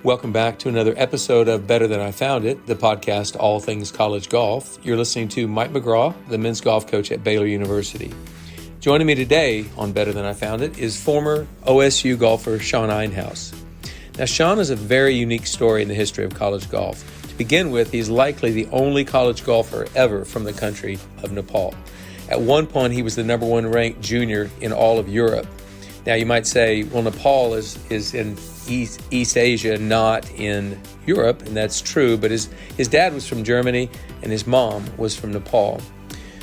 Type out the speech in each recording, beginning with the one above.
Welcome back to another episode of Better Than I Found It, the podcast all things college golf. You're listening to Mike McGraw, the men's golf coach at Baylor University. Joining me today on Better Than I Found It is former OSU golfer Sean Einhaus. Now, Sean is a very unique story in the history of college golf. To begin with, he's likely the only college golfer ever from the country of Nepal. At one point, he was the number one ranked junior in all of Europe. Now, you might say, well, Nepal is in East Asia, not in Europe, and that's true, but his dad was from Germany and his mom was from Nepal.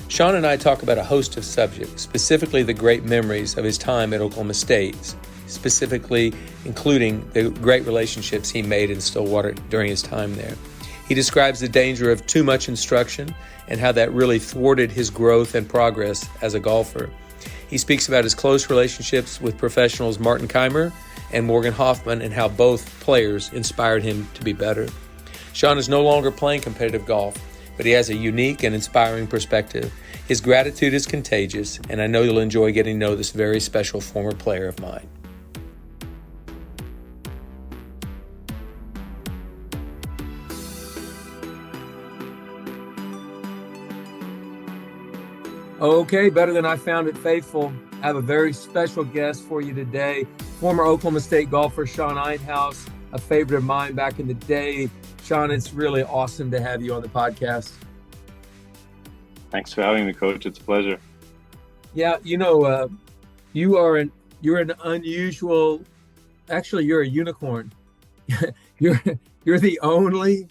Sean and I talk about a host of subjects, specifically the great memories of his time at Oklahoma State, specifically including the great relationships he made in Stillwater during his time there. He describes the danger of too much instruction and how that really thwarted his growth and progress as a golfer. He speaks about his close relationships with professionals Martin Kaymer and Morgan Hoffman and how both players inspired him to be better. Sean is no longer playing competitive golf, but he has a unique and inspiring perspective. His gratitude is contagious, and I know you'll enjoy getting to know this very special former player of mine. Okay, Better Than I Found It faithful. I have a very special guest for you today. Former Oklahoma State golfer Sean Einhaus, a favorite of mine back in the day. Sean, it's really awesome to have you on the podcast. Thanks for having me, Coach. It's a pleasure. Yeah, you're an unusual. Actually, you're a unicorn. you're the only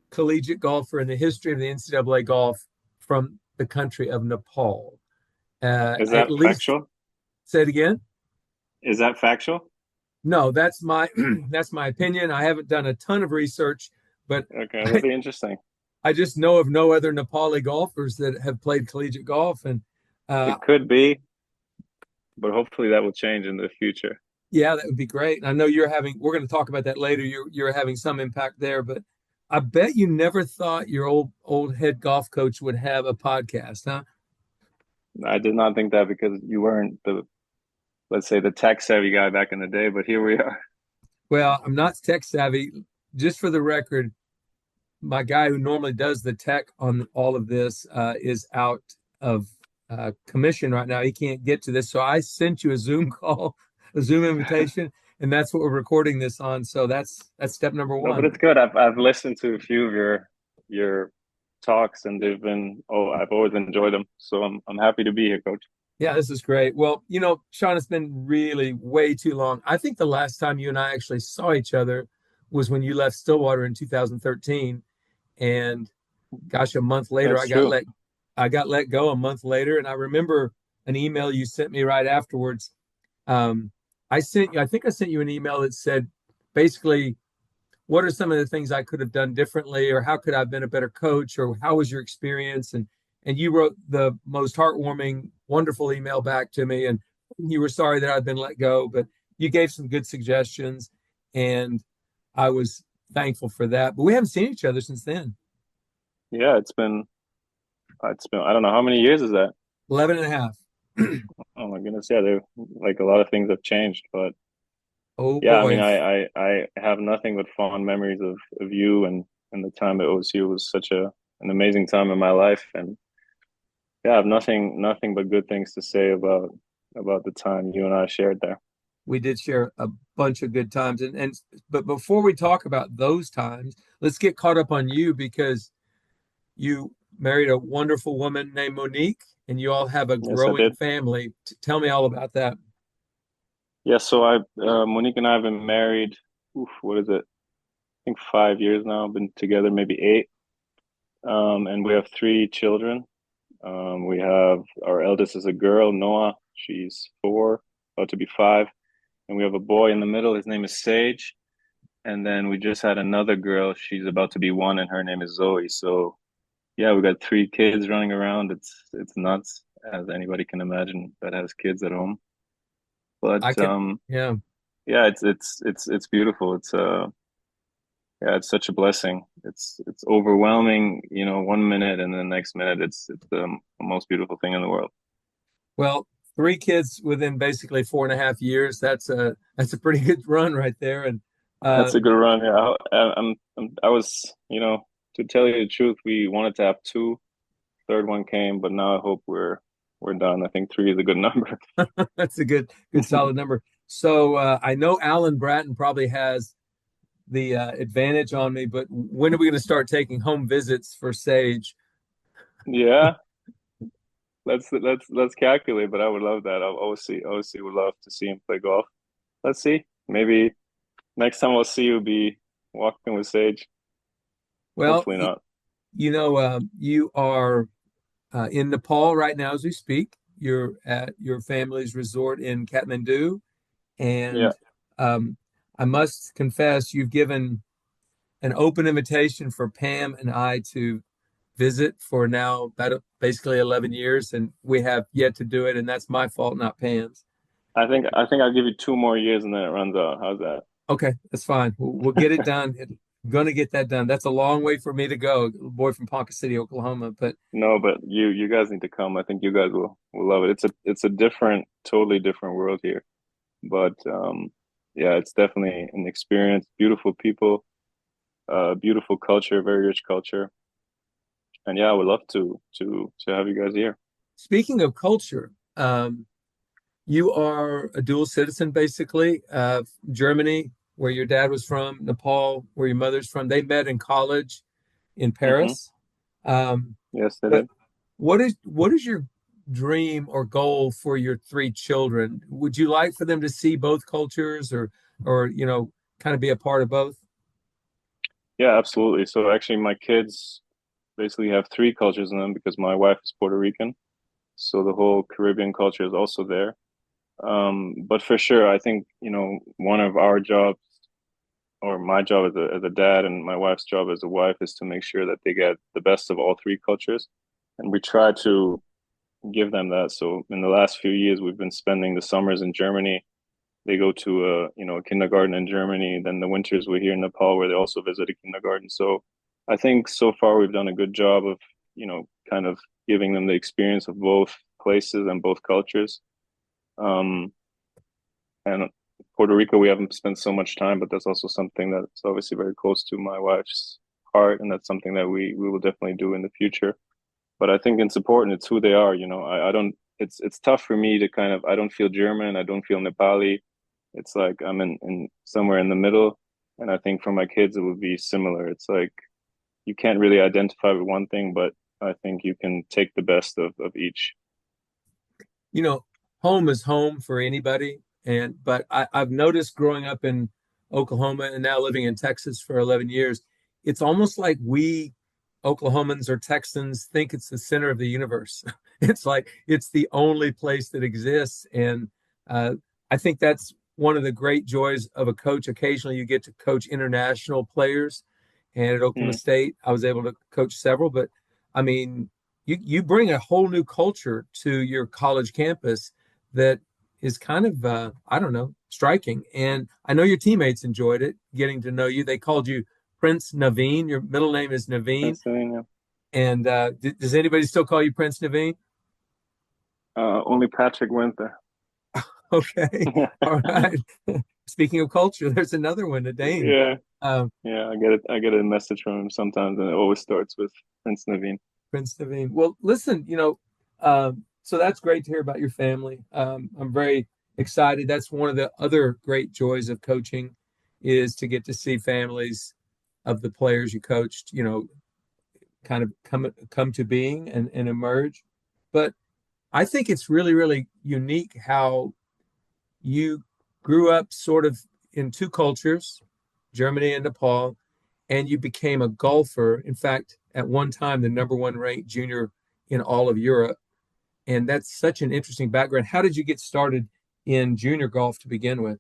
collegiate golfer in the history of the NCAA golf from the country of Nepal. Is that factual? Say it again. Is that factual? No, that's my opinion. I haven't done a ton of research, but okay, that'll be interesting. I just know of no other Nepali golfers that have played collegiate golf, and it could be, but hopefully that will change in the future. Yeah, that would be great. I know we're going to talk about that later. You're having some impact there, but I bet you never thought your old head golf coach would have a podcast, huh? I did not think that because you weren't let's say the tech savvy guy back in the day, but here we are. Well, I'm not tech savvy. Just for the record, my guy who normally does the tech on all of this is out of commission right now. He can't get to this. So I sent you a Zoom call, a Zoom invitation, and that's what we're recording this on. So that's step number one. No, but it's good. I've listened to a few of your talks, and I've always enjoyed them. So I'm happy to be here, Coach. Yeah, this is great. Well, Sean, it's been really way too long. I think the last time you and I actually saw each other was when you left Stillwater in 2013. And gosh, a month later, I got let go a month later. And I remember an email you sent me right afterwards. I think I sent you an email that said, basically, what are some of the things I could have done differently, or how could I have been a better coach, or how was your experience? And you wrote the most heartwarming, wonderful email back to me. And you were sorry that I'd been let go, but you gave some good suggestions. And I was thankful for that. But we haven't seen each other since then. Yeah, it's been, I don't know, how many years is that? 11 and a half. Oh my goodness. Yeah, like a lot of things have changed, but oh yeah, boy. I mean, I have nothing but fond memories of you and the time at OSU. Was such an amazing time in my life. And yeah, I have nothing but good things to say about the time you and I shared there. We did share a bunch of good times. But before we talk about those times, let's get caught up on you, because you married a wonderful woman named Monique, and you all have a growing family. Tell me all about that. Yeah, so Monique and I have been married, what is it? I think 5 years now, been together maybe 8. And we have 3 children. We have, our eldest is a girl, Noah. She's 4, about to be 5. And we have a boy in the middle. His name is Sage. And then we just had another girl. She's about to be 1, and her name is Zoe. So yeah, we got 3 kids running around. It's nuts, as anybody can imagine that has kids at home. But yeah, it's beautiful. It's such a blessing. It's overwhelming, 1 minute, and then the next minute it's the most beautiful thing in the world. Well, 3 kids within basically 4.5 years. That's a pretty good run right there. And That's a Um, good run. Yeah, I was, to tell you the truth, we wanted to have two. Third one came, but now I hope we're done. I think three is a good number. that's a good solid number. So I know Alan Bratton probably has the advantage on me, but when are we going to start taking home visits for Sage? Yeah, let's calculate. But I would love that. OC would love to see him play golf. Let's see. Maybe next time I'll see you be walking with Sage. Well, Hopefully not. you are in Nepal right now as we speak. You're at your family's resort in Kathmandu, Yeah, and um, I must confess, you've given an open invitation for Pam and I to visit for now about basically 11 years, and we have yet to do it, and that's my fault, not Pam's. I think I'll give you 2 more years and then it runs out. How's that? Okay, that's fine. We'll get it done. Gonna get that done. That's a long way for me to go, boy from Ponca City, Oklahoma. But No, but you guys need to come. I think you guys will love it. It's a different, totally different world here. But yeah, it's definitely an experience. Beautiful people, beautiful culture, very rich culture. And yeah, I would love to have you guys here. speaking of culture, you are a dual citizen, basically, Germany, where your dad was from, Nepal, where your mother's from. They met in college in Hmm. Paris. Um, Yes, they but did. what is your dream or goal for your three children? Would you like for them to see both cultures, or kind of be a part of both? Yeah, absolutely. So actually, my kids basically have three cultures in them because my wife is Puerto Rican. So the whole Caribbean culture is also there. But for sure, I think, one of our jobs or my job as a dad and my wife's job as a wife is to make sure that they get the best of all three cultures. And we try to give them that. So in the last few years, we've been spending the summers in Germany. They go to a kindergarten in Germany. Then the winters we're here in Nepal where they also visit a kindergarten. So I think so far we've done a good job of, kind of giving them the experience of both places and both cultures. Um, and Puerto Rico, we haven't spent so much time, but that's also something that's obviously very close to my wife's heart, and that's something that we will definitely do in the future. But I think it's important. It's who they are. I don't. It's tough for me to kind of. I don't feel German. I don't feel Nepali. It's like I'm in somewhere in the middle, and I think for my kids it would be similar. It's like you can't really identify with one thing, but I think you can take the best of each. you know, Home is home for anybody. But I've noticed growing up in Oklahoma and now living in Texas for 11 years, it's almost like we Oklahomans or Texans think it's the center of the universe. It's like it's the only place that exists. And I think that's one of the great joys of a coach. Occasionally you get to coach international players. And at Oklahoma Mm, State, I was able to coach several, but I mean, you bring a whole new culture to your college campus that is kind of I don't know, striking. And I know your teammates enjoyed it, getting to know you. They called you Prince Naveen. Your middle name is Naveen. Pennsylvania. And does anybody still call you Prince Naveen? Only Patrick went there. Okay, all right. Speaking of culture, there's another one, a Dane. Yeah, Um, yeah. I get a message from him sometimes, and it always starts with Prince Naveen. Prince Naveen. Well, listen, so that's great to hear about your family. I'm very excited. That's one of the other great joys of coaching is to get to see families of the players you coached, kind of come to being and emerge. But I think it's really, really unique how you grew up sort of in two cultures, Germany and Nepal, and you became a golfer. In fact, at one time, the number one ranked junior in all of Europe. And that's such an interesting background. How did you get started in junior golf to begin with?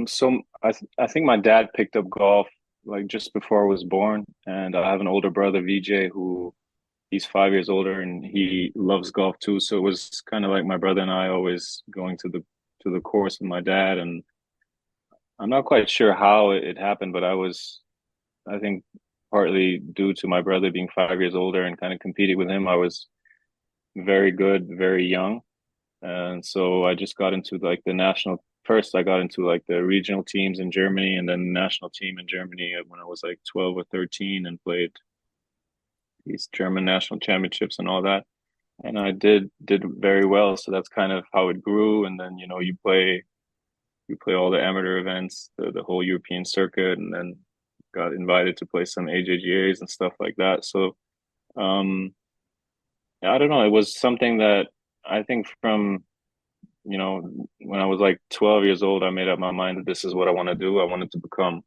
So I think my dad picked up golf like just before I was born, and I have an older brother, VJ, who he's 5 years older, and he loves golf too. So it was kind of like my brother and I always going to the course with my dad, and I'm not quite sure how it happened, but I think partly due to my brother being 5 years older and kind of competing with him, I was very good, very young. And so I just got into like the national first I got into like the regional teams in Germany and then the national team in Germany when I was like 12 or 13 and played these German national championships and all that. And I did very well. So that's kind of how it grew. And then, you play all the amateur events, the whole European circuit, and then got invited to play some AJGAs and stuff like that. So I don't know. It was something that I think from, when I was like 12 years old, I made up my mind that this is what I want to do. I wanted to become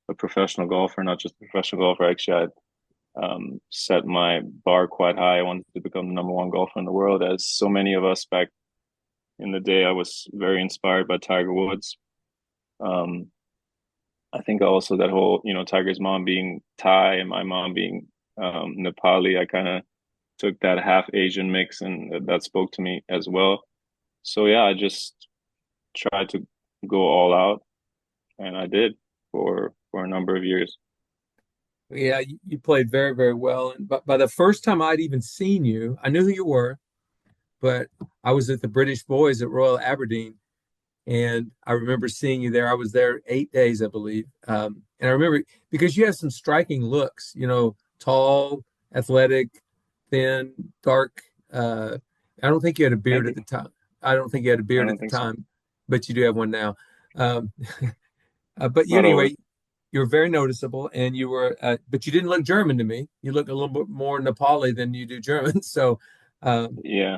a professional golfer, not just a professional golfer. Actually, I set my bar quite high. I wanted to become the number one golfer in the world, as so many of us back in the day. I was very inspired by Tiger Woods. Um, I think also that whole, Tiger's mom being Thai and my mom being Nepali, I kind of took that half Asian mix and that spoke to me as well. So yeah, I just tried to go all out and I did for a number of years. Yeah, you played very, very well. And by the first time I'd even seen you, I knew who you were, but I was at the British Boys at Royal Aberdeen, and I remember seeing you there. I was there 8 days, I believe. And I remember because you have some striking looks, tall, athletic, thin, dark. I don't think you had a beard Thank at you. the time. I don't think you had a I beard at don't the think so. time, but you do have one now. Um, but Not always. anyway, you were very noticeable, and but you didn't look German to me. You look a little bit more Nepali than you do German. So, um, Yeah.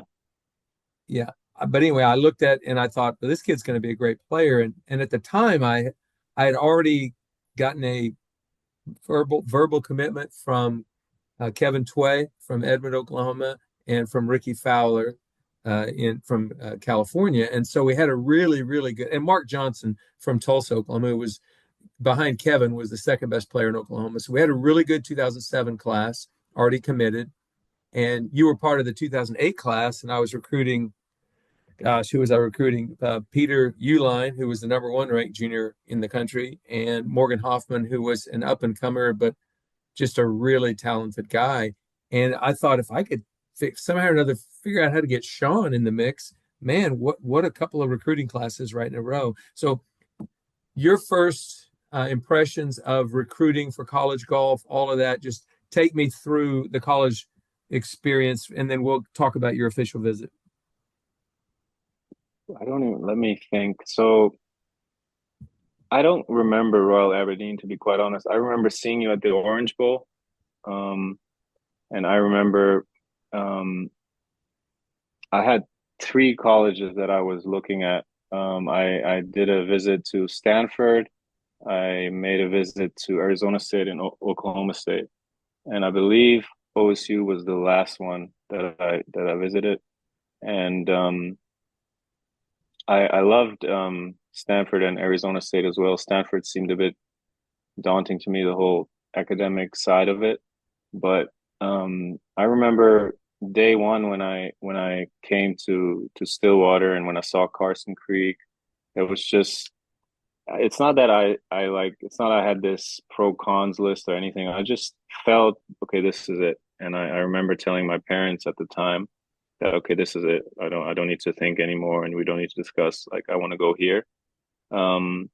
yeah. But anyway, I looked at and I thought, well, this kid's going to be a great player. And at the time, I had already gotten a verbal commitment from Kevin Tway from Edmond, Oklahoma, and from Ricky Fowler in from California. And so we had a really, really good, and Mark Johnson from Tulsa, Oklahoma, who was behind Kevin, was the second best player in Oklahoma. So we had a really good 2007 class already committed. And you were part of the 2008 class, and I was recruiting. Gosh, who was I recruiting? Peter Uline, who was the number one ranked junior in the country, and Morgan Hoffman, who was an up and comer, but just a really talented guy. And I thought if I could somehow or another figure out how to get Sean in the mix, man, what a couple of recruiting classes right in a row. So your first impressions of recruiting for college golf, all of that, just take me through the college experience, and then we'll talk about your official visit. I don't even let me think. So I don't remember Royal Aberdeen, to be quite honest. I remember seeing you at the Orange Bowl. Um, and I remember um, I had three colleges that I was looking at. I did a visit to Stanford. I made a visit to Arizona State and Oklahoma State, and I believe OSU was the last one that I visited. And I loved Stanford and Arizona State as well. Stanford seemed a bit daunting to me, the whole academic side of it. But I remember day one when I came to Stillwater and when I saw Carson Creek, it was just it's not that I like it's not I had this pro cons list or anything. I just felt okay, this is it. And I remember telling my parents at the time that okay, this is it. I don't need to think anymore and we don't need to discuss like I want to go here. Um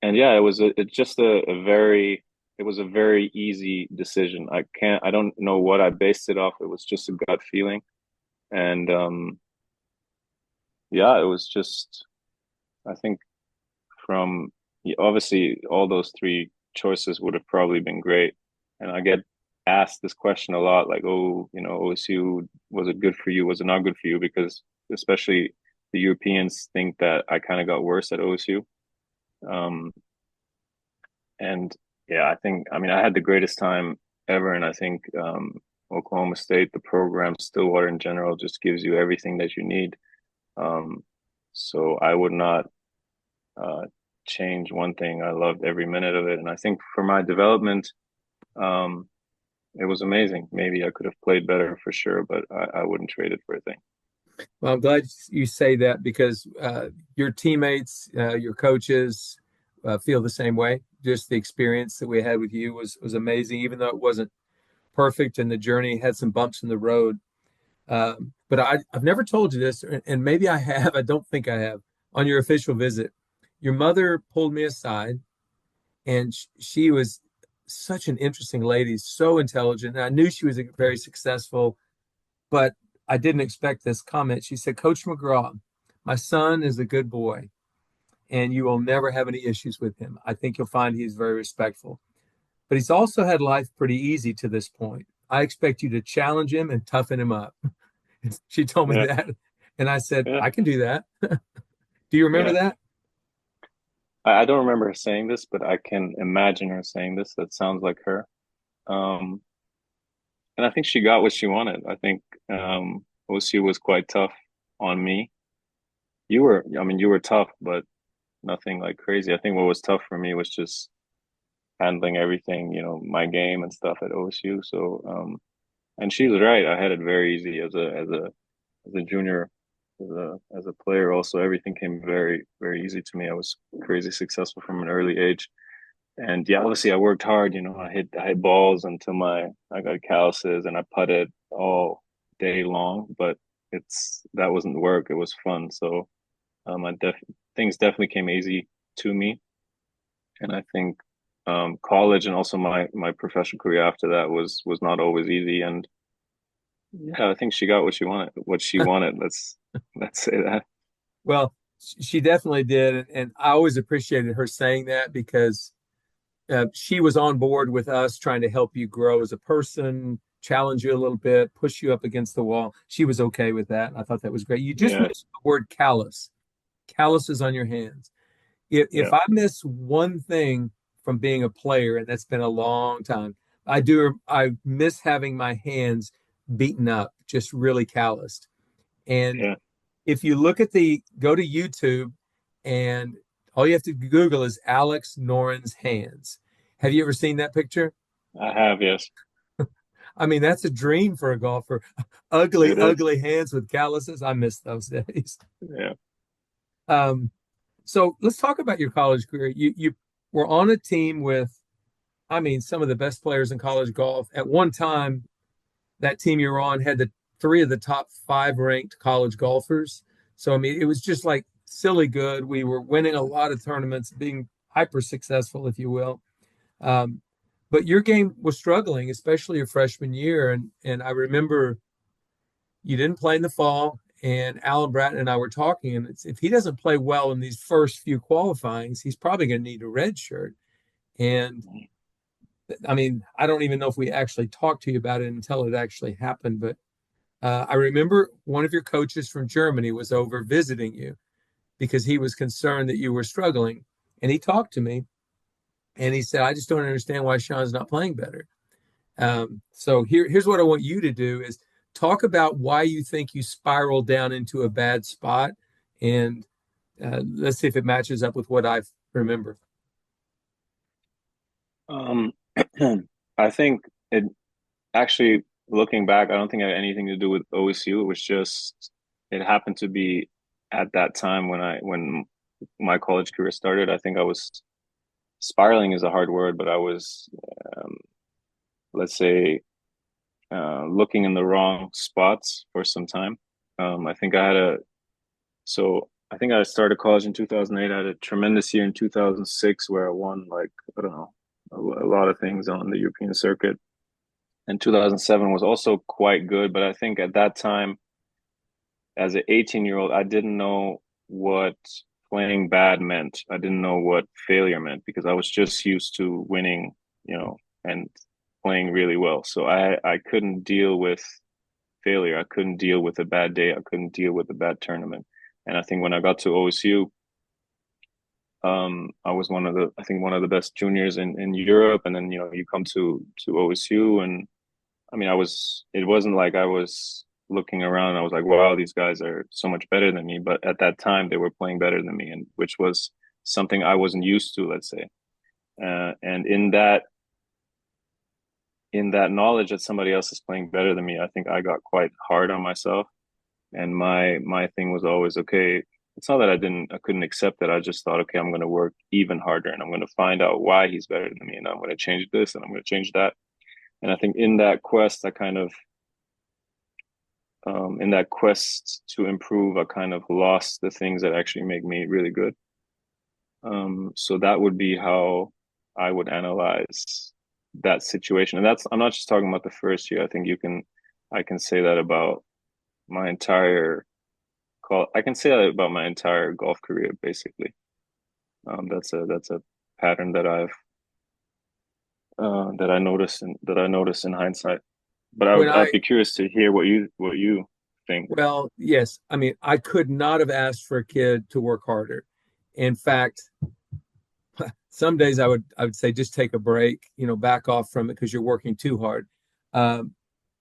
and yeah, it's just it was a very easy decision. I don't know what I based it off. It was just a gut feeling. And yeah, it was just I think from yeah, obviously all those three choices would have probably been great. And I get asked this question a lot, like, oh, OSU, was it good for you? Was it not good for you? Because especially the Europeans think that I kind of got worse at OSU. Um, and yeah, I mean, I had the greatest time ever. And I think Oklahoma State, the program, Stillwater in general, just gives you everything that you need. Um, so I would not uh, change one thing. I loved every minute of it. And I think for my development, um, it was amazing. Maybe I could have played better for sure, but I wouldn't trade it for a thing. Well, I'm glad you say that because your teammates, your coaches feel the same way. Just the experience that we had with you was amazing, even though it wasn't perfect and the journey had some bumps in the road. But I've never told you this, and maybe I have. I don't think I have. on your official visit, your mother pulled me aside, and she was such an interesting lady, so intelligent. And I knew she was very successful, but I didn't expect this comment. She said, Coach McGraw, my son is a good boy, and you will never have any issues with him. I think you'll find he's very respectful. But he's also had life pretty easy to this point. I expect you to challenge him and toughen him up. She told me Yeah. that. And I said, Yeah. I can do that. Do you remember Yeah. that? I don't remember her saying this, but I can imagine her saying this. That sounds like her. Um, and I think she got what she wanted. I think OSU was quite tough on me. I mean, you were tough, but nothing like crazy. I think what was tough for me was just handling everything, my game and stuff at OSU. So, and she was right. I had it very easy as a junior, as a player. Also, everything came very, very easy to me. I was crazy successful from an early age. And yeah, obviously I worked hard. I hit balls until I got calluses, and I putted all day long. But that wasn't work. It was fun. So things definitely came easy to me. And I think college and also my professional career after that was not always easy. And yeah, I think she got what she wanted. What she wanted. Let's say that. Well, she definitely did. And I always appreciated her saying that because she was on board with us trying to help you grow as a person, challenge you a little bit, push you up against the wall. She was okay with that. I thought that was great. You just Yeah, mentioned the word callus, calluses on your hands. If yeah, I miss one thing from being a player, and that's been a long time, I miss having my hands beaten up, just really calloused. And yeah. if you go to YouTube, and all you have to Google is Alex Noren's hands. Have you ever seen that picture? I have, yes. I mean, that's a dream for a golfer. Ugly, It is. ugly hands with calluses. I miss those days. Yeah. Um, so let's talk about your college career. You were on a team with, I mean, some of the best players in college golf. At one time, that team you were on had the three of the top five ranked college golfers. So I mean, it was just like silly good. We were winning a lot of tournaments, being hyper successful, if you will. Um, but your game was struggling, especially your freshman year. And I remember you didn't play in the fall. And Alan Bratton and I were talking, and if he doesn't play well in these first few qualifyings, he's probably going to need a red shirt. And I mean, I don't even know if we actually talked to you about it until it actually happened. But I remember one of your coaches from Germany was over visiting you because he was concerned that you were struggling. And he talked to me and he said, I just don't understand why Sean's not playing better. So here's what I want you to do is talk about why you think you spiraled down into a bad spot. And let's see if it matches up with what I remember. Um, I think it actually, looking back, I don't think it had anything to do with OSU. It was just it happened to be at that time when my college career started. I think I was spiraling is a hard word, but I was um, let's say looking in the wrong spots for some time. I think I think I started college in 2008. I had a tremendous year in 2006 where I won like, I don't know, a lot of things on the European circuit. And 2007 was also quite good, but I think at that time, as an 18-year-old, I didn't know what playing bad meant. I didn't know what failure meant because I was just used to winning, and playing really well. So I couldn't deal with failure. I couldn't deal with a bad day. I couldn't deal with a bad tournament. And I think when I got to OSU, I was one of the best juniors in Europe. And then, you come to OSU, and I mean, it wasn't like I was looking around and I was like, wow, these guys are so much better than me. But at that time they were playing better than me, and which was something I wasn't used to, let's say. And in that knowledge that somebody else is playing better than me, I think I got quite hard on myself. And my thing was always, okay, it's not that I couldn't accept it. I just thought, okay, I'm going to work even harder, and I'm going to find out why he's better than me, and I'm going to change this and I'm going to change that. And I think in that quest, I kind of in that quest to improve, I kind of lost the things that actually make me really good. So that would be how I would analyze that situation. And I'm not just talking about the first year. I think I can say that about my entire I can say that about my entire golf career, basically. That's a pattern that I notice in hindsight. But When I'd I be curious to hear what you think. Well, yes, I mean, I could not have asked for a kid to work harder. In fact, some days I would say just take a break, back off from it because you're working too hard. Um,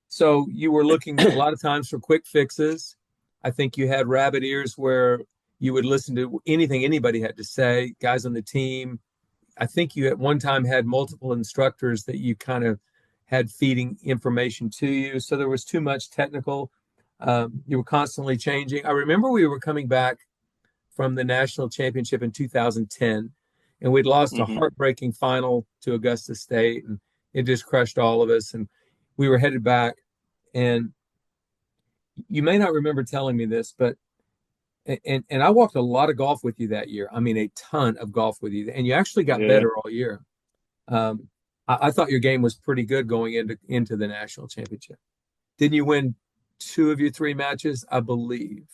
so you were looking a lot of times for quick fixes. I think you had rabbit ears where you would listen to anything anybody had to say, guys on the team. I think you at one time had multiple instructors that you kind of had feeding information to you. So there was too much technical. You were constantly changing. I remember we were coming back from the national championship in 2010, and we'd lost a Hmm. heartbreaking final to Augusta State, and it just crushed all of us. And we were headed back, and you may not remember telling me this, but and I walked a lot of golf with you that year. I mean, a ton of golf with you, and you actually got Yeah, better all year. Um, I thought your game was pretty good going into the national championship. Didn't you win two of your three matches? I believe.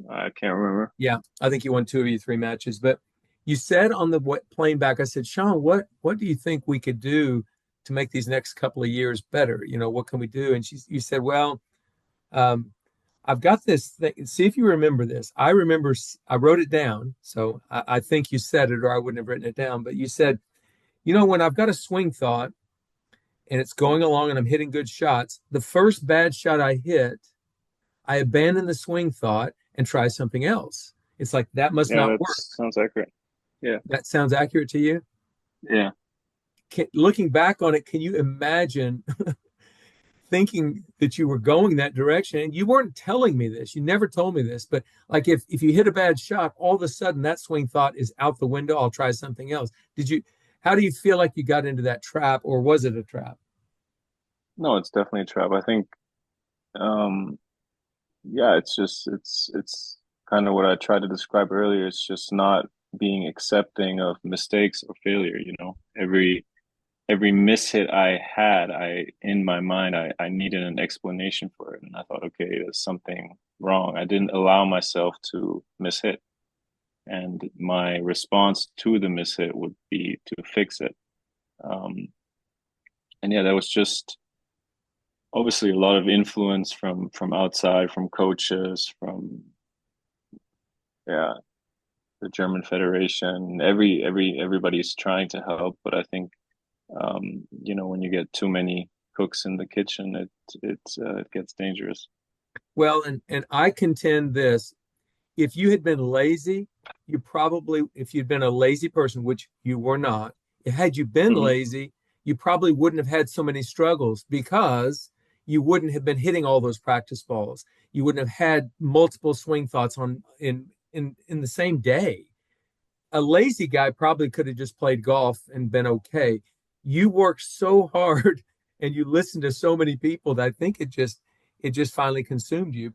I can't remember. Yeah, I think you won two of your three matches. But you said on the plane back, I said, Sean, what do you think we could do to make these next couple of years better? What can we do? And you said, well, um, I've got this thing. See if you remember this. I remember I wrote it down. So I think you said it, or I wouldn't have written it down. But you said, when I've got a swing thought and it's going along and I'm hitting good shots, the first bad shot I hit, I abandon the swing thought and try something else. It's like that must Yeah, not that work. sounds accurate. Yeah, That sounds accurate to you. yeah. Looking back on it, can you imagine thinking that you were going that direction? And you weren't telling me this. You never told me this. But like if you hit a bad shot, all of a sudden that swing thought is out the window. I'll try something else. How do you feel like you got into that trap, or was it a trap? No, it's definitely a trap. I think, um, yeah, it's kind of what I tried to describe earlier. It's just not being accepting of mistakes or failure, you know. Every mishit I had, in my mind, I needed an explanation for it. And I thought, okay, there's something wrong. I didn't allow myself to mishit. And my response to the mishit would be to fix it. Um, and yeah, that was just obviously a lot of influence from outside, from coaches, from yeah, the German Federation. Everybody's trying to help, but I think when you get too many cooks in the kitchen, it gets dangerous. Well, and I contend this. If you had been lazy, if you'd been a lazy person, which you were not, had you been Hmm. lazy, you probably wouldn't have had so many struggles because you wouldn't have been hitting all those practice balls. You wouldn't have had multiple swing thoughts in the same day. A lazy guy probably could have just played golf and been okay. You worked so hard and you listened to so many people that I think it just finally consumed you.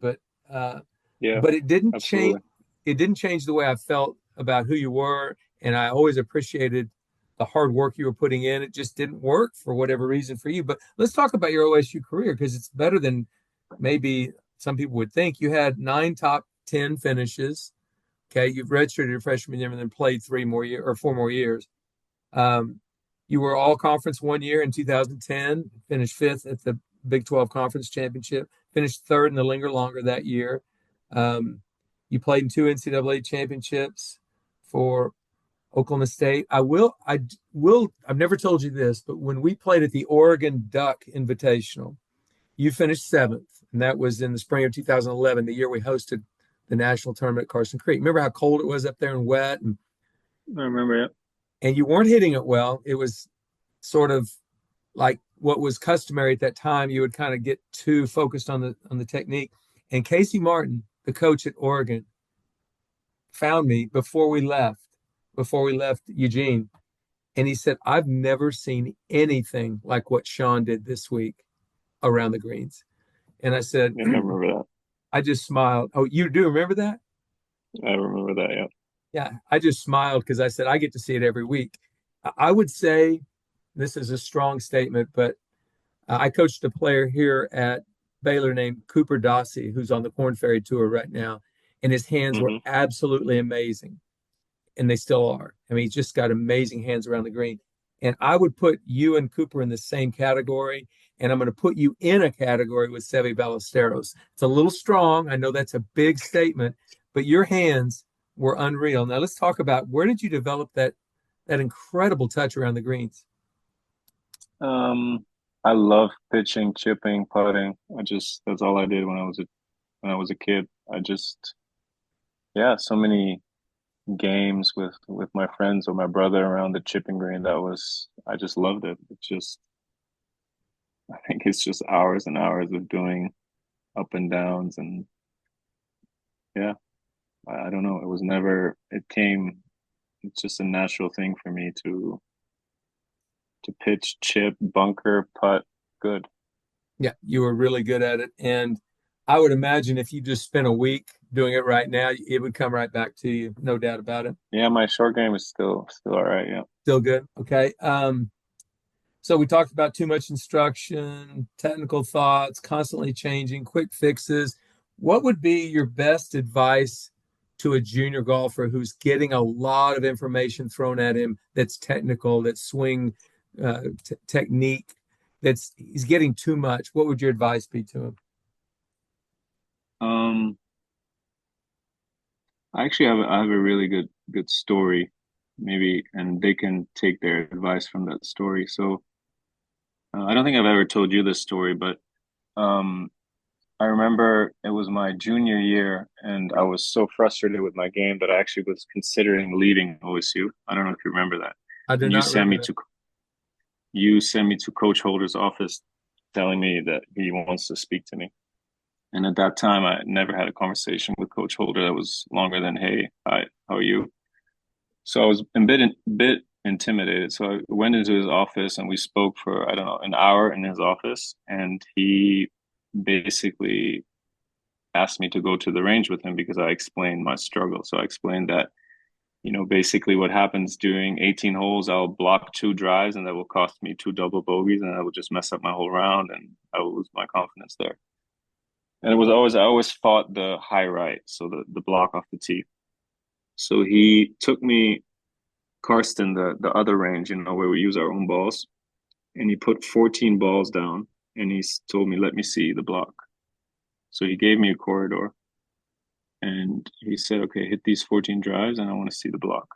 Uh, Yeah, but it didn't change. absolutely. It didn't change the way I felt about who you were, and I always appreciated the hard work you were putting in. It just didn't work for whatever reason for you. But let's talk about your OSU career because it's better than maybe some people would think. You had 9 top 10 finishes. Okay, you've redshirted your freshman year and then played 3 more years or 4 more years. Um, you were all conference one year in 2010, finished fifth at the Big 12 Conference Championship, finished third in the Linger Longer that year. Um, you played in two NCAA championships for Oklahoma State. I've never told you this, but when we played at the Oregon Duck Invitational, you finished seventh, and that was in the spring of 2011, the year we hosted the national tournament at Carson Creek. Remember how cold it was up there and wet, I remember it. and you weren't hitting it well. It was sort of like what was customary at that time. You would kind of get too focused on the technique. And Casey Martin, the coach at Oregon, found me before we left Eugene, and he said, "I've never seen anything like what Sean did this week around the greens." And I said, Yeah, I remember I just smiled. Oh, you do remember that? that. I remember that. Yeah. Yeah, I just smiled because I said, I get to see it every week. I would say this is a strong statement, but I coached a player here at Baylor named Cooper Dossie, who's on the Corn Ferry Tour right now, and his hands were Hmm. absolutely amazing, and they still are. I mean, he's just got amazing hands around the green. And I would put you and Cooper in the same category, and I'm going to put you in a category with Seve Ballesteros. It's a little strong. I know that's a big statement, but your hands were unreal. Now let's talk about where did you develop that incredible touch around the greens? Um, I love pitching, chipping, putting. That's all I did when I was a kid. Yeah, so many games with my friends or my brother around the chipping green. I just loved it. I think it's just hours and hours of doing up and downs, and yeah, I don't know. It's just a natural thing for me to pitch, chip, bunker, putt. Good. Yeah, you were really good at it. And I would imagine if you just spent a week doing it right now, it would come right back to you, no doubt about it. Yeah, my short game is still all right. Yeah. Still good. Okay. So we talked about too much instruction, technical thoughts, constantly changing, quick fixes. What would be your best advice to a junior golfer who's getting a lot of information thrown at him that's technical, that's swing technique, that's he's getting too much? What would your advice be to him? Um, I have a really good story, maybe, and they can take their advice from that story. So I don't think I've ever told you this story, but um, I remember it was my junior year, and I was so frustrated with my game that I actually was considering leaving OSU. I don't know if you remember that. I do And not remember that. you sent me to Coach Holder's office, telling me that he wants to speak to me. And at that time, I never had a conversation with Coach Holder that was longer than, "Hey, hi, how are you?" So I was bit intimidated. So I went into his office and we spoke for, I don't know, an hour in his office. And he basically asked me to go to the range with him because I explained my struggle. So I explained that, basically what happens during 18 holes, I'll block two drives and that will cost me two double bogeys and I will just mess up my whole round and I will lose my confidence there. And I always fought the high right, so the block off the tee. So he took me Karsten, the other range, where we use our own balls, and he put 14 balls down, and told me, "Let me see the block." So he gave me a corridor, and he said, "Okay, hit these 14 drives, and I want to see the block."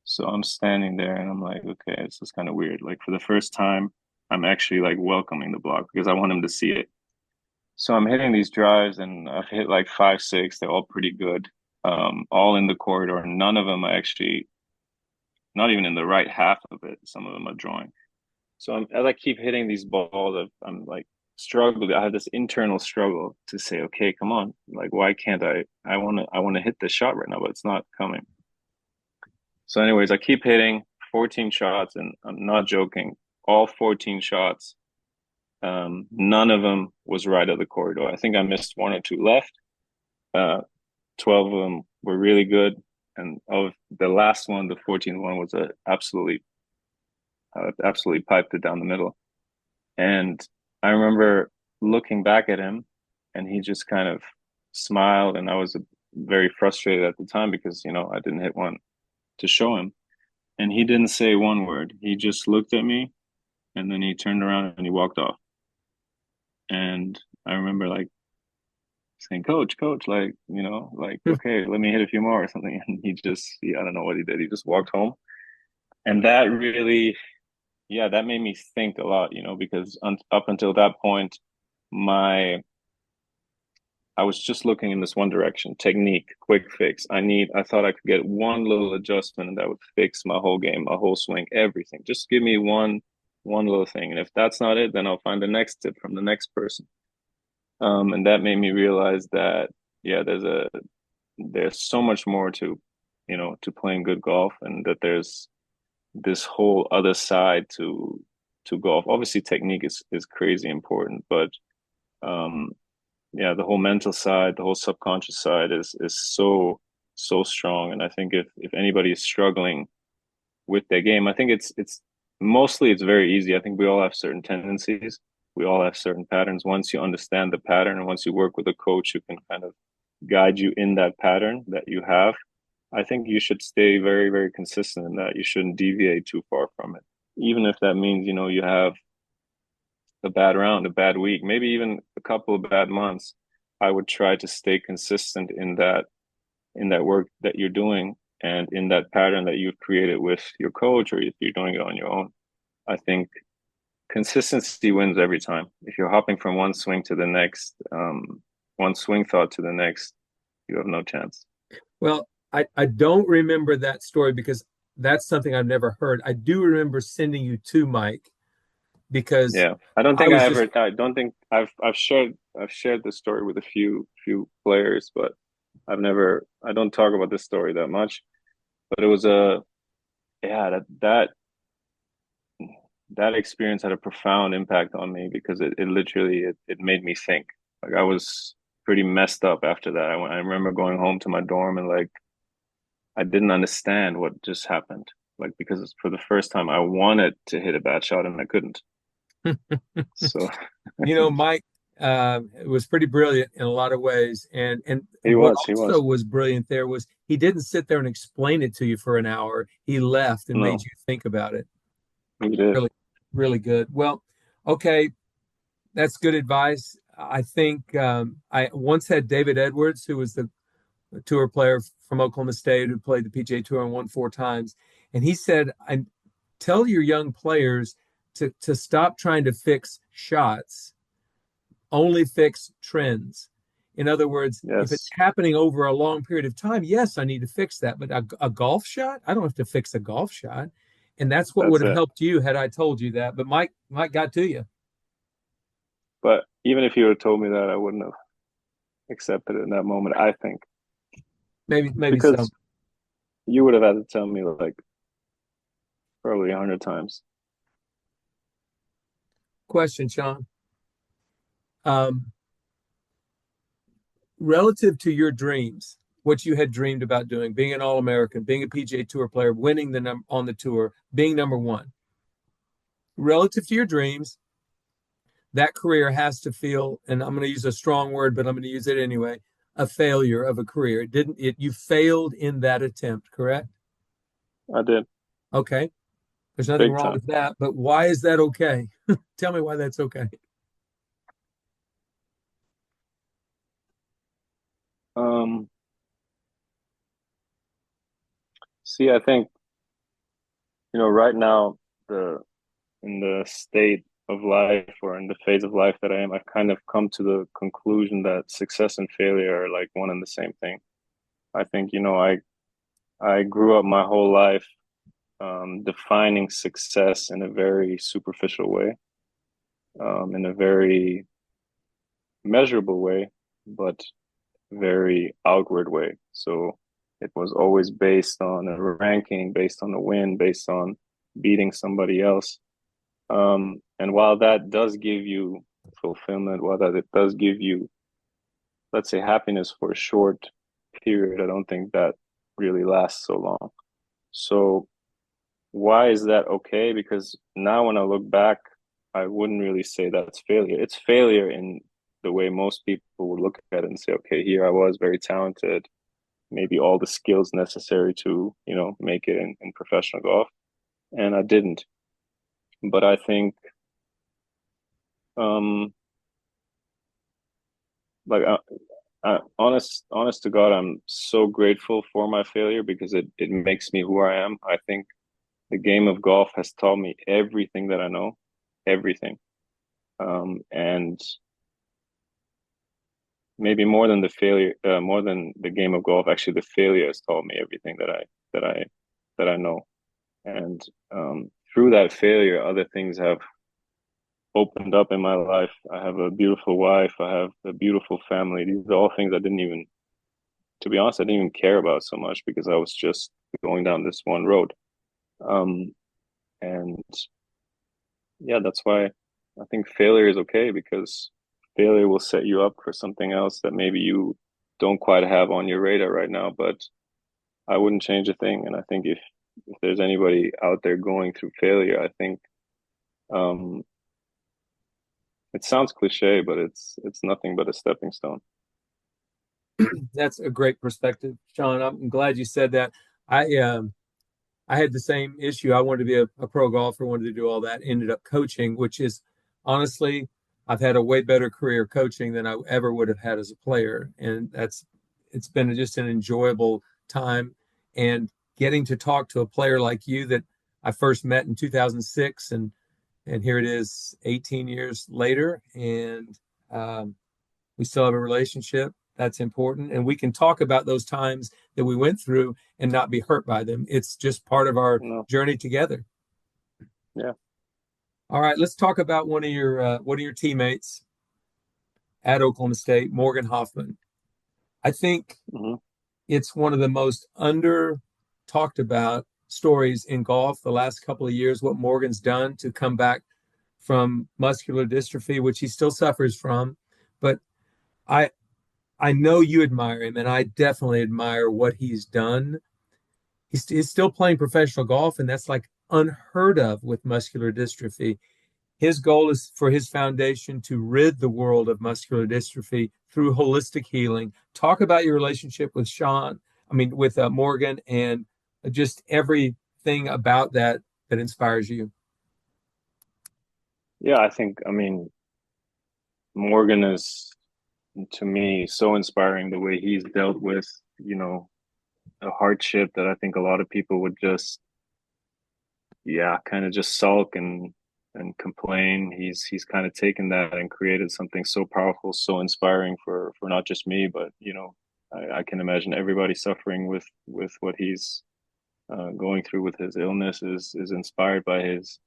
So I'm standing there, and I'm like, "Okay, this is kind of weird." Like for the first time, I'm actually like welcoming the block because I want him to see it. So I'm hitting these drives, and I've hit like five, six. They're all pretty good, all in the corridor. None of them are actually not even in the right half of it. Some of them are drawing. So as I keep hitting these balls, I'm like struggling. I have this internal struggle to say, okay, come on, like why can't I? I want to hit this shot right now, but it's not coming. So, anyways, I keep hitting 14 shots, and I'm not joking. All 14 shots, none of them was right of the corridor. I think I missed one or two left. Uh, 12 of them were really good, and of the last one, the 14th one was absolutely piped it down the middle. And I remember looking back at him and he just kind of smiled. And I was very frustrated at the time because, I didn't hit one to show him. And he didn't say one word. He just looked at me and then he turned around and he walked off. And I remember like saying, coach, like, like, okay, let me hit a few more or something. And I don't know what he did. He just walked home. And that really, yeah, that made me think a lot, because up until that point, my I was just looking in this one direction, technique, quick fix. I thought I could get one little adjustment and that would fix my whole game, my whole swing, everything. Just give me one little thing. And if that's not it, then I'll find the next tip from the next person. And that made me realize that, yeah, there's so much more to playing good golf, and that there's this whole other side to golf. Obviously technique is crazy important, but um, yeah, the whole mental side, the whole subconscious side is so strong. And I think if anybody is struggling with their game, I think it's mostly it's very easy. I think we all have certain tendencies. We all have certain patterns. Once you understand the pattern and once you work with a coach who can kind of guide you in that pattern that you have, I think you should stay very, very consistent in that. You shouldn't deviate too far from it. Even if that means, you have a bad round, a bad week, maybe even a couple of bad months, I would try to stay consistent in that work that you're doing and in that pattern that you've created with your coach, or if you're doing it on your own. I think consistency wins every time. If you're hopping from one swing to the next, one swing thought to the next, you have no chance. Well, I don't remember that story because that's something I've never heard. I do remember sending you to Mike because Yeah, I don't I think was I just ever. I don't think I've shared this story with a few players, but I've never. I don't talk about this story that much. But it was a yeah that experience had a profound impact on me because it literally it made me think. Like I was pretty messed up after that. I remember going home to my dorm and like I didn't understand what just happened. Like because for the first time I wanted to hit a bad shot and I couldn't. So Mike was pretty brilliant in a lot of ways. And he what was he also was was brilliant there was he didn't sit there and explain it to you for an hour. He left and made no you think about it. he did. Really, really good. Well, okay, that's good advice. I think I once had David Edwards, who was the tour player from Oklahoma State who played the PGA Tour and won 4 times. And he said, I tell your young players to stop trying to fix shots, only fix trends. In other words, if it's Yes, happening over a long period of time, yes, I need to fix that. But a golf shot, I don't have to fix a golf shot. And that's what would that's have it. helped you had I told you that. But Mike got to you. But even if you had told me that, I wouldn't have accepted it in that moment, I think. Maybe so. Because you would have had to tell me like probably 100 times. Question, Sean. Um, Relative to your dreams, what you had dreamed about doing, being an All-American, being a PGA Tour player, winning on the tour, being number one. Relative to your dreams, that career has to feel, and I'm going to use a strong word, but I'm going to use it anyway, a failure of a career. It didn't. You failed in that attempt, correct? I did, Okay. There's nothing big wrong time. with that, but why is that okay? Tell me why that's okay. Um, See, I think, right now, the in the state of life or in the phase of life that I am, I've kind of come to the conclusion that success and failure are like one and the same thing. I think, I grew up my whole life defining success in a very superficial way, in a very measurable way, but very outward way. So it was always based on a ranking, based on a win, based on beating somebody else. And while that does give you fulfillment, while that it does give you, let's say, happiness for a short period, I don't think that really lasts so long. So why is that okay? Because now when I look back, I wouldn't really say that's failure. It's failure in the way most people would look at it and say, okay, here I was very talented, maybe all the skills necessary to, make it in professional golf. And I didn't. But I think, um, like, honest to God, I'm so grateful for my failure because it makes me who I am. I think the game of golf has taught me everything that I know, everything. And maybe more than the game of golf, actually, the failure has taught me everything that I that I know. And through that failure, other things have opened up in my life. I have a beautiful wife. I have a beautiful family. These are all things I didn't even, to be honest, I didn't even care about so much because I was just going down this one road. Um, and yeah, that's why I think failure is okay because failure will set you up for something else that maybe you don't quite have on your radar right now. But I wouldn't change a thing. And I think if there's anybody out there going through failure, I think um, it sounds cliche, but it's nothing but a stepping stone. That's a great perspective, Sean. I'm glad you said that. I had the same issue. I wanted to be a pro golfer, wanted to do all that, ended up coaching, which is honestly, I've had a way better career coaching than I ever would have had as a player. And it's been just an enjoyable time. And getting to talk to a player like you that I first met in 2006, and here it is 18 years later, and we still have a relationship. That's important. And we can talk about those times that we went through and not be hurt by them. It's just part of our No. journey together. Yeah. All right, let's talk about one of your teammates at Oklahoma State, Morgan Hoffman. I think Mm-hmm. it's one of the most under talked about stories in golf the last couple of years, what Morgan's done to come back from muscular dystrophy, which he still suffers from. But I I know you admire him, and I definitely admire what he's done. He's still playing professional golf, and that's like unheard of with muscular dystrophy. His goal is for his foundation to rid the world of muscular dystrophy through holistic healing. Talk about your relationship with with Morgan, and just everything about that that inspires you. Yeah, I mean, Morgan is, to me, so inspiring the way he's dealt with, a hardship that I think a lot of people would just, yeah, kind of just sulk and complain. He's kind of taken that and created something so powerful, so inspiring for not just me, but I can imagine everybody suffering with what he's going through with his illness is inspired by his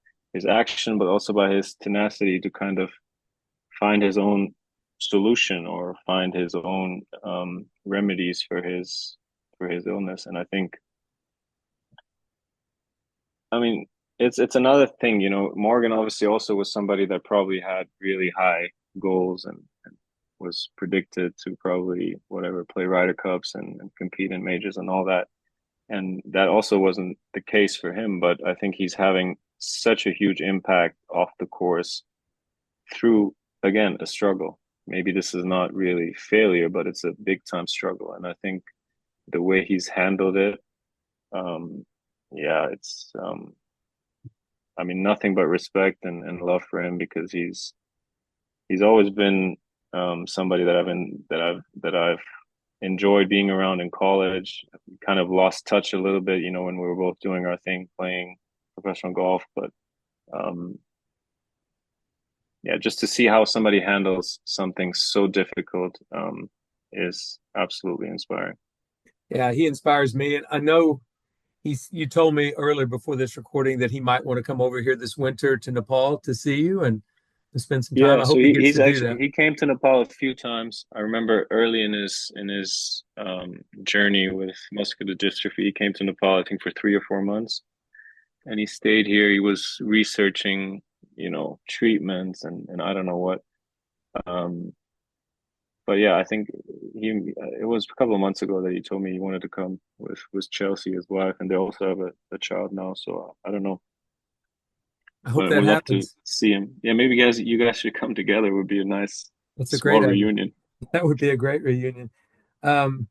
action, but also by his tenacity to kind of find his own solution or find his own remedies for his illness. And I think, I mean, it's another thing, Morgan obviously also was somebody that probably had really high goals and was predicted to probably whatever play Ryder Cups and compete in majors and all that. And that also wasn't the case for him, but I think he's having such a huge impact off the course through, again, a struggle. Maybe this is not really failure, but it's a big time struggle. And I think the way he's handled it, yeah, it's I mean, nothing but respect and love for him, because he's always been somebody that I've enjoyed being around in college. Kind of lost touch a little bit, when we were both doing our thing, playing professional golf. But um, yeah, just to see how somebody handles something so difficult is absolutely inspiring. Yeah, he inspires me, and I know you told me earlier before this recording that he might want to come over here this winter to Nepal to see you and to spend some time. Yeah, I so hope he gets he's to do actually that. he came to Nepal a few times. I remember early in his journey with muscular dystrophy, he came to Nepal, I think, for 3 or 4 months, and he stayed here. He was researching, treatments and I don't know what. Um, but yeah, I think it was a couple of months ago that he told me he wanted to come with Chelsea, his wife, and they also have a child now. So I don't know. I hope But that would love to happens. see him. Yeah, maybe you guys should come together. It would be a nice That's a small great idea. reunion. That would be a great reunion. Um,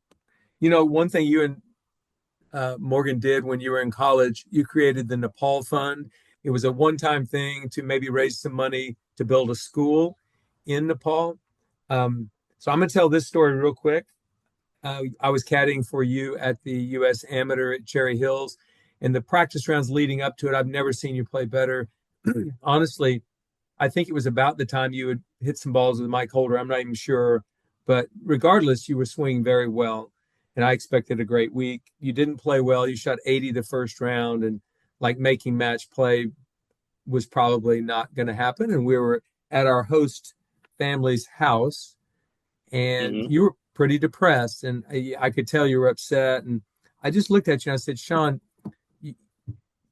one thing you and Morgan did when you were in college, you created the Nepal Fund. It was a one-time thing to maybe raise some money to build a school in Nepal. So I'm going to tell this story real quick. I was caddying for you at the U.S. Amateur at Cherry Hills, and the practice rounds leading up to it, I've never seen you play better. Honestly, I think it was about the time you had hit some balls with Mike Holder. I'm not even sure, but regardless, you were swinging very well, and I expected a great week. You didn't play well. You shot 80 the first round, and like making match play was probably not going to happen. And we were at our host family's house, and Hmm. you were pretty depressed, and I could tell you were upset. And I just looked at you and I said, Sean,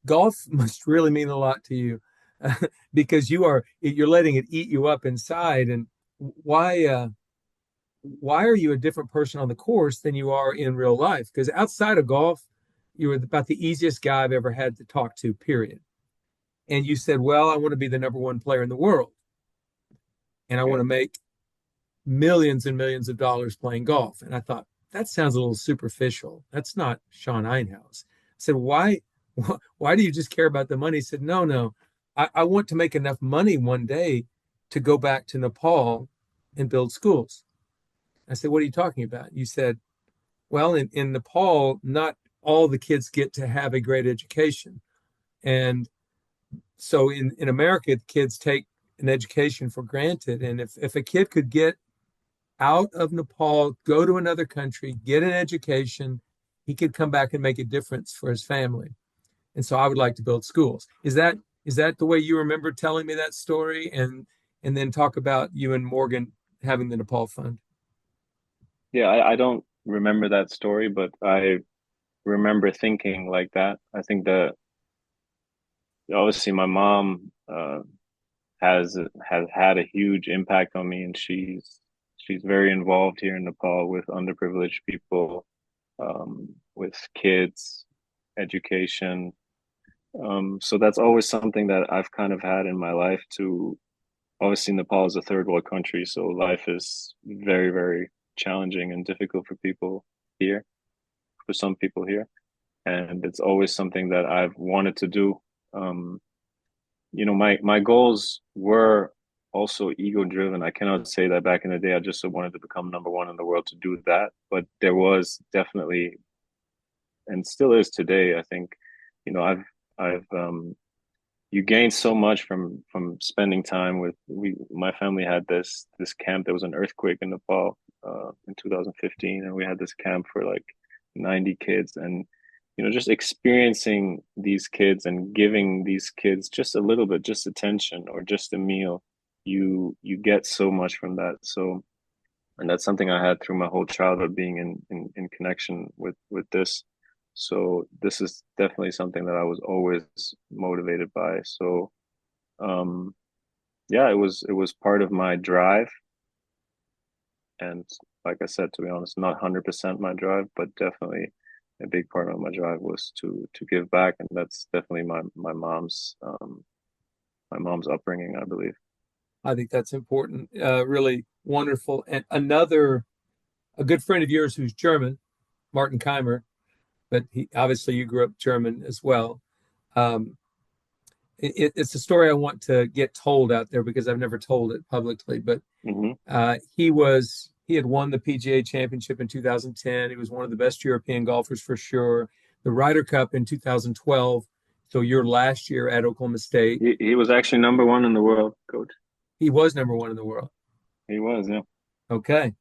golf must really mean a lot to you because you're letting it eat you up inside. And why why are you a different person on the course than you are in real life? Because outside of golf, you were about the easiest guy I've ever had to talk to, period. And you said, well, I want to be the number one player in the world, and I want Yeah. to make millions and millions of dollars playing golf. And I thought, that sounds a little superficial. That's not Sean Einhaus. I said, why do you just care about the money? He said, no. I want to make enough money one day to go back to Nepal and build schools. I said, what are you talking about? You said, well, in Nepal, not all the kids get to have a great education. And so in America, the kids take an education for granted. And if a kid could get out of Nepal, go to another country, get an education, he could come back and make a difference for his family. And so I would like to build schools. Is that the way you remember telling me that story? And then talk about you and Morgan having the Nepal fund. Yeah, I don't remember that story, but I remember thinking like that. I think that obviously my mom has had a huge impact on me, and she's very involved here in Nepal with underprivileged people, with kids, education. So that's always something that I've kind of had in my life to obviously Nepal is a third world country, so life is very, very challenging and difficult for people here, for some people here. And it's always something that I've wanted to do. Um, my goals were also ego driven. I cannot say that back in the day I just wanted to become number one in the world to do that, but there was definitely and still is today. I think, I've you gain so much from spending time with my family had this camp. There was an earthquake in Nepal in 2015, and we had this camp for like 90 kids, and just experiencing these kids and giving these kids just a little bit, just attention or just a meal, you get so much from that. So, and that's something I had through my whole childhood, being in connection with this. So this is definitely something that I was always motivated by. So um yeah, it was part of my drive, and like I said, to be honest, not 100% my drive, but definitely a big part of my drive was to give back, and that's definitely my mom's upbringing, I believe. I think that's important. Really wonderful. And a good friend of yours who's German, Martin Kaymer, but obviously you grew up German as well. Um, it's a story I want to get told out there because I've never told it publicly. But Hmm. he had won the PGA Championship in 2010. He was one of the best European golfers for sure. The Ryder Cup in 2012. So your last year at Oklahoma State, He was actually number one in the world, coach. he was number one in the world. He was, yeah. Okay.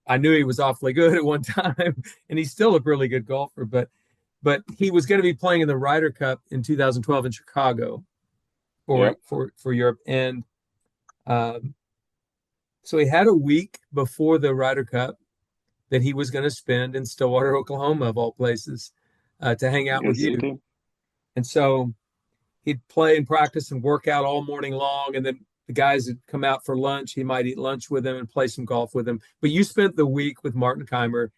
I knew he was awfully good at one time, and he's still a really good golfer. But he was going to be playing in the Ryder Cup in 2012 in Chicago Yeah. for Europe, and um, so he had a week before the Ryder Cup that he was going to spend in Stillwater, Oklahoma, of all places, to hang out with Yes, he you. did. And so he'd play and practice and work out all morning long, and then the guys would come out for lunch. He might eat lunch with them and play some golf with them. But you spent the week with Martin Kaymer.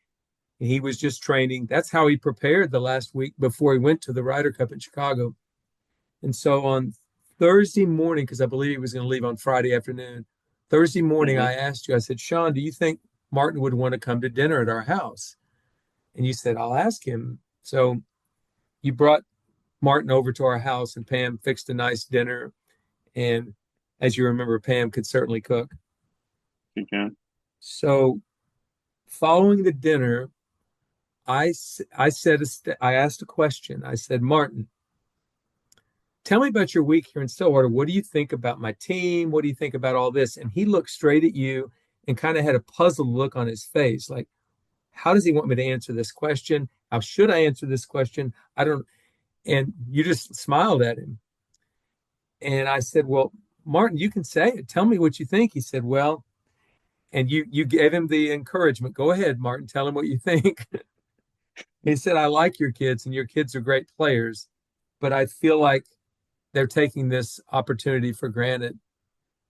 He was just training. That's how he prepared the last week before he went to the Ryder Cup in Chicago. And so on Thursday morning, because I believe he was going to leave on Friday afternoon, Thursday morning, Hmm. I asked you, I said, Sean, do you think Martin would want to come to dinner at our house? And you said, I'll ask him. So you brought Martin over to our house, and Pam fixed a nice dinner. And as you remember, Pam could certainly cook. He can. So following the dinner, I asked a question. I said, Martin, tell me about your week here in Stillwater. What do you think about my team? What do you think about all this? And he looked straight at you and kind of had a puzzled look on his face, like, how does he want me to answer this question? How should I answer this question? I don't. And you just smiled at him. And I said, well, Martin, you can say it. Tell me what you think. He said, well, and you gave him the encouragement. Go ahead, Martin. Tell him what you think. He said, I like your kids, and your kids are great players, but I feel like they're taking this opportunity for granted.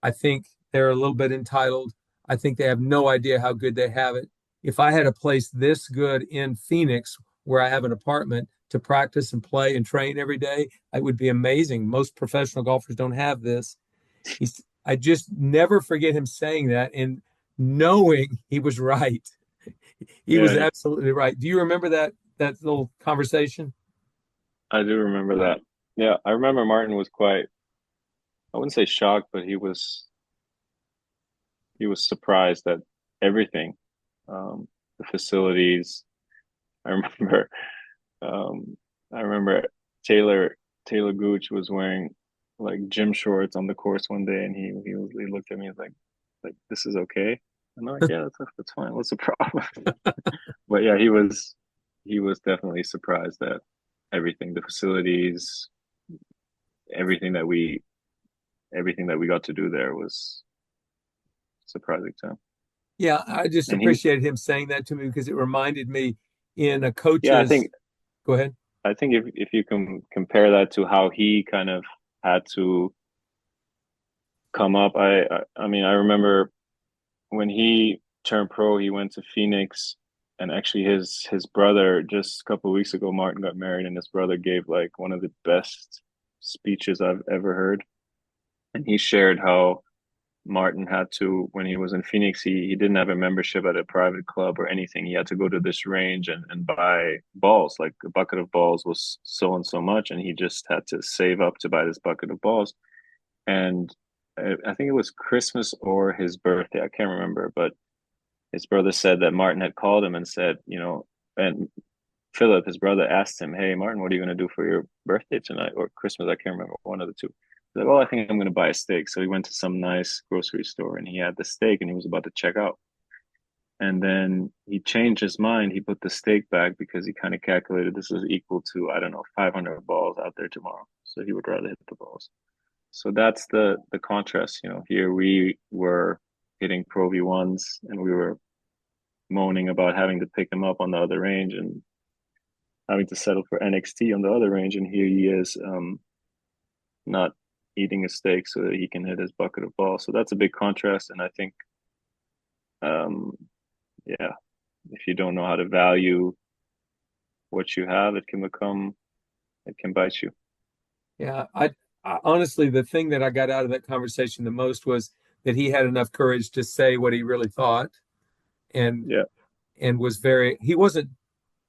I think they're a little bit entitled. I think they have no idea how good they have it. If I had a place this good in Phoenix where I have an apartment to practice and play and train every day, it would be amazing. Most professional golfers don't have this. I just never forget him saying that and knowing he was right. He was Yeah, absolutely right. Do you remember that little conversation? I do remember that. Yeah, I remember Martin was quite, I wouldn't say shocked, but he was surprised at everything. The facilities. I remember I remember Taylor Taylor Gooch was wearing like gym shorts on the course one day, and he looked at me and was like this is okay. And I'm like, yeah, that's fine. What's the problem? But yeah, he was definitely surprised at everything, the facilities, everything that we everything that we got to do there was surprising to him. Yeah, I just And he, appreciated him saying that to me because it reminded me in a yeah, I coach's. think Go ahead. I think if you can compare that to how he kind of had to come up, I mean I remember when he turned pro, he went to Phoenix, and actually his brother just a couple of weeks ago, Martin got married, and his brother gave like one of the best speeches I've ever heard, and he shared how Martin had to, when he was in Phoenix, he didn't have a membership at a private club or anything. He had to go to this range and buy balls. Like a bucket of balls was so and so much, and he just had to save up to buy this bucket of balls. And I think it was Christmas or his birthday. I can't remember, but his brother said that Martin had called him and said, and Philip, his brother, asked him, "Hey, Martin, what are you going to do for your birthday tonight or Christmas?" I can't remember, one of the two. He's like, "Well, I think I'm going to buy a steak." So he went to some nice grocery store and he had the steak and he was about to check out. And then he changed his mind. He put the steak back because he kind of calculated this was equal to, I don't know, 500 balls out there tomorrow. So he would rather hit the balls. So that's the contrast. Here we were hitting Pro V1s and we were moaning about having to pick him up on the other range and having to settle for NXT on the other range, and here he is, not eating a steak so that he can hit his bucket of balls. So that's a big contrast, and I think, um, yeah, if you don't know how to value what you have, it can bite you. Yeah, I honestly, the thing that I got out of that conversation the most was that he had enough courage to say what he really thought, and Yeah, he wasn't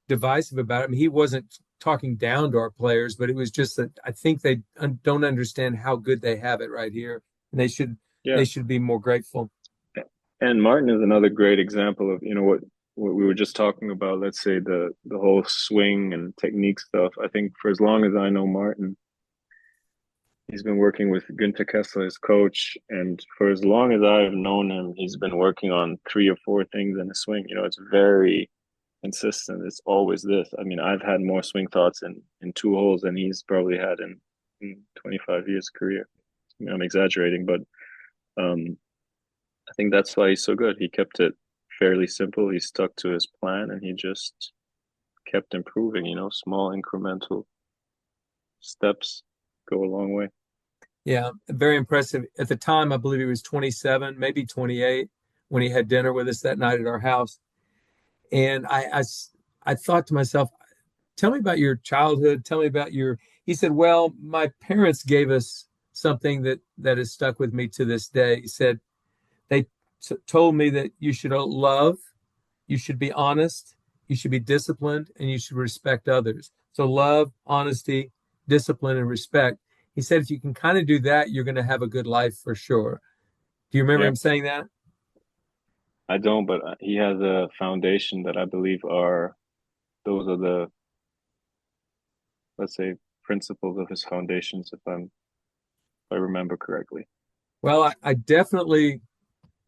divisive about it. I mean, he wasn't talking down to our players, but it was just that I think they don't understand how good they have it right here, and they yeah. should be more grateful. And Martin is another great example of what we were just talking about. Let's say the whole swing and technique stuff. I think for as long as I know Martin, he's been working with Günther Kessler, his coach, and for as long as I've known him, he's been working on three or four things in a swing. It's very consistent. It's always this. I mean, I've had more swing thoughts in two holes than he's probably had in 25 years career. I mean, I'm exaggerating, but um, I think that's why he's so good. He kept it fairly simple. He stuck to his plan, and he just kept improving. Small incremental steps go a long way. Yeah, very impressive. At the time, I believe he was 27, maybe 28 when he had dinner with us that night at our house. And I thought to myself, tell me about your childhood. Tell me about he said, well, my parents gave us something that has stuck with me to this day. He said, they told me that you should love, you should be honest, you should be disciplined, and you should respect others. So love, honesty, discipline, and respect. He said, if you can kind of do that, you're going to have a good life for sure. Do you remember Yeah, him saying that? I don't, but he has a foundation that I believe are those are the, let's say, principles of his foundations, if I remember correctly. Well, I definitely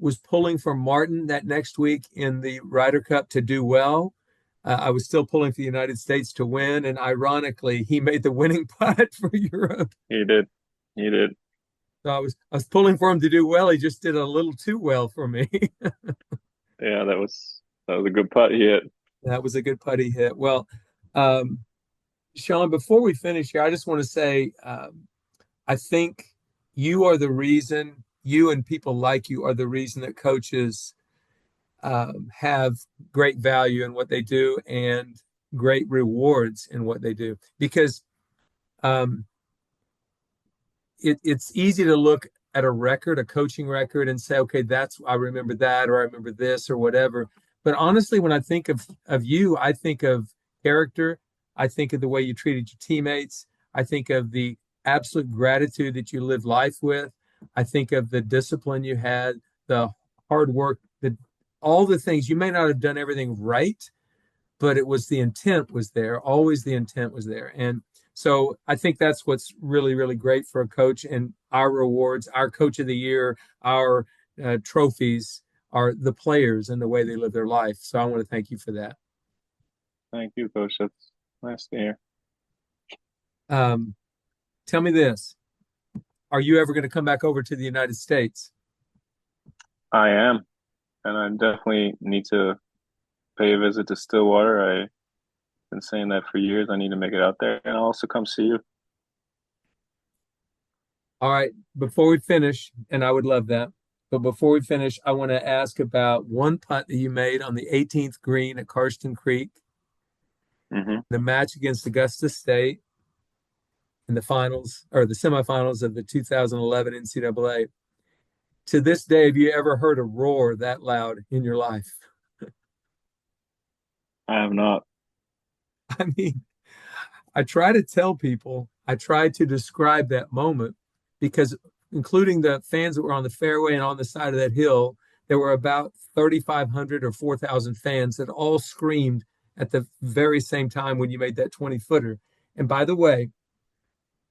was pulling for Martin that next week in the Ryder Cup to do well. I was still pulling for the United States to win, and ironically, he made the winning putt for Europe. He did. He did. So I was pulling for him to do well. He just did a little too well for me. Yeah, that was a good putt he hit. That was a good putt he hit. Well, um, Sean, before we finish here, I just want to say I think you are the reason you and people like you are the reason that coaches have great value in what they do and great rewards in what they do. Because um, it's easy to look at a coaching record, and say, okay, I remember that, or I remember this, or whatever. But honestly, when I think of you, I think of character. I think of the way you treated your teammates. I think of the absolute gratitude that you lived life with. I think of the discipline you had, the hard work, all the things. You may not have done everything right, but it was the intent was there. Always the intent was there. And so I think that's what's really, really great for a coach. And our rewards, our coach of the year, our trophies are the players and the way they live their life. So I want to thank you for that. Thank you, Coach. That's nice to hear. Tell me this. Are you ever going to come back over to the United States? I am. And I definitely need to pay a visit to Stillwater. I've been saying that for years. I need to make it out there, and I'll also come see you. All right. Before we finish, and I would love that, but before we finish, I want to ask about one putt that you made on the 18th green at Karsten Creek, the match against Augusta State in the finals, or the semifinals of the 2011 NCAA. To this day, have you ever heard a roar that loud in your life? I have not. I mean, I try to tell people, I try to describe that moment, because including the fans that were on the fairway and on the side of that hill, there were about 3,500 or 4,000 fans that all screamed at the very same time when you made that 20-footer. And by the way,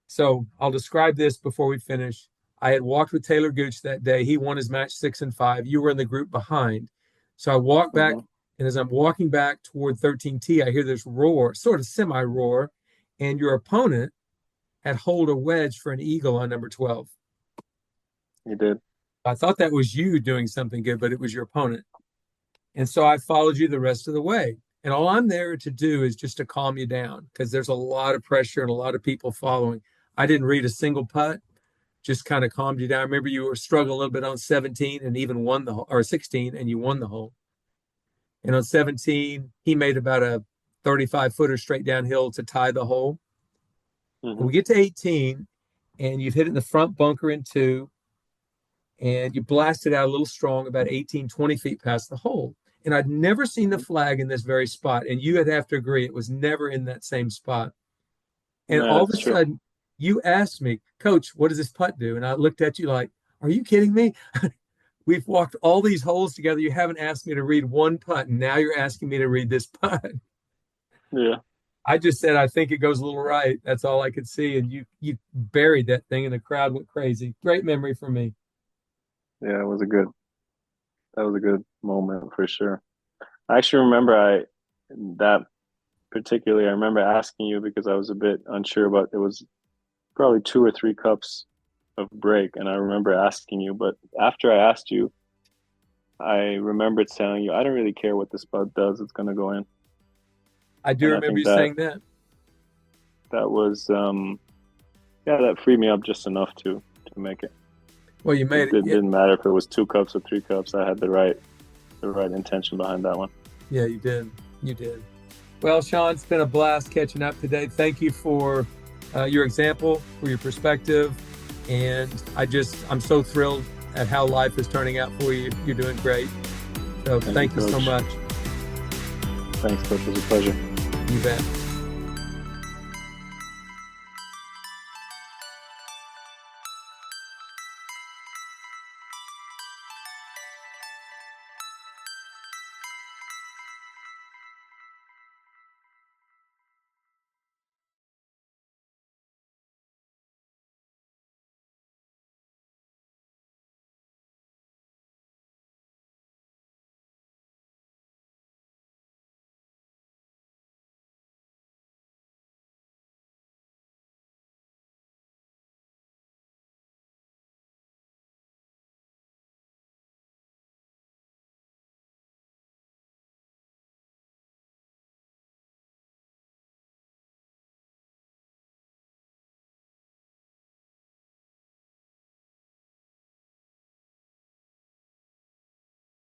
so I'll describe this before we finish. I had walked with Taylor Gooch that day. He won his match 6 and 5. You were in the group behind. So I walked back, and as I'm walking back toward 13T, I hear this roar, sort of semi-roar, and your opponent had holed a wedge for an eagle on number 12. You did. I thought that was you doing something good, but it was your opponent. And so I followed you the rest of the way. And all I'm there to do is just to calm you down, because there's a lot of pressure and a lot of people following. I didn't read a single putt, just kind of calmed you down. I remember you were struggling a little bit on 17 and even won the hole, or 16, and you won the hole. And on 17, he made about a 35-footer straight downhill to tie the hole. And we get to 18, and you've hit it in the front bunker in 2, and you blasted out a little strong, about 18, 20 feet past the hole. And I'd never seen the flag in this very spot. And you would have to agree, it was never in that same spot. And all of a sudden, you asked me, Coach, what does this putt do? And I looked at you like, are you kidding me? We've walked all these holes together. You haven't asked me to read one putt, and now you're asking me to read this putt. Yeah. I just said, I think it goes a little right. That's all I could see. And you buried that thing, and the crowd went crazy. Great memory for me. Yeah, that was a good moment for sure. I actually remember I remember asking you, because I was a bit unsure about, it was probably 2 or 3 cups of break, and I remember asking you, but after I asked you, I remembered telling you, I don't really care what this putt does, it's going to go in. I do remember you saying that. That was that freed me up just enough to make it. Well, you made it. It didn't matter if it was 2 cups or 3 cups. I had the right intention behind that one. Yeah, you did. You did. Well, Sean, it's been a blast catching up today. Thank you for your example, for your perspective. And I'm so thrilled at how life is turning out for you. You're doing great. So thank you so much. Thanks, Coach. It was a pleasure. You bet.